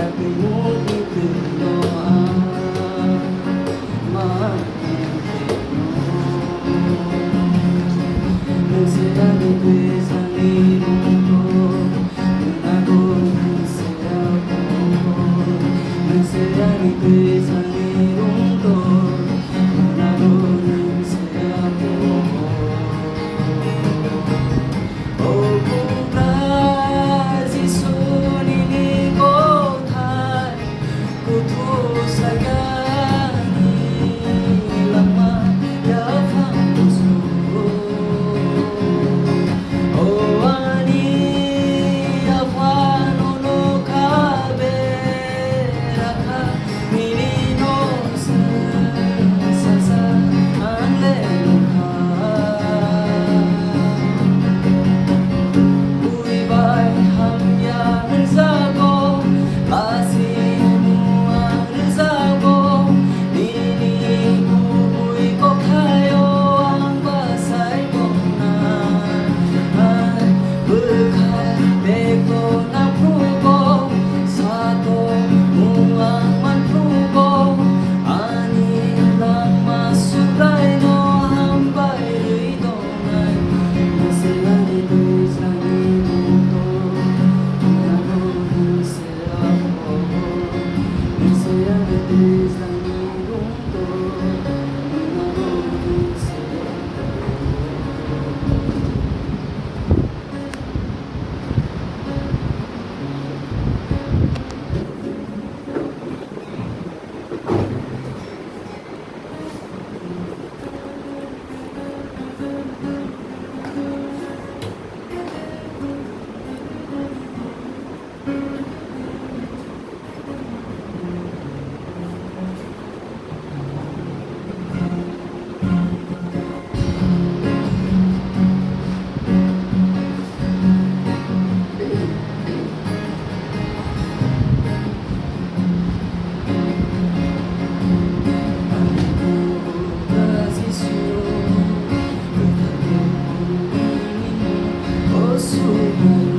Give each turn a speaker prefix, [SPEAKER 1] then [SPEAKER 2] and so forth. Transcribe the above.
[SPEAKER 1] aking ngunit ito ang Nagsayang ito'y sarili ko, tinago ng saya ko. Nagsayang ito'y sarili ko, tinago ng saya ko. Oh, bukas isunili ko tayo, kutus agani lamang yafang puso. Oh, ani afano no kabera ka milino sa ang lengka. Buibay hamya rezago, asimu ang rezago. Ninibubuy ko kayo ang basay ko na ay berkabeko na pugo. Sato mo ang manpugo, ani lang masuday no hambay rito ngay. Masaya nito'y sarili ko, tinago ng saya ko. Masaya nito'y sarili ko, tinago ng saya ko. Bukas isunili ko tayo, oh, sugat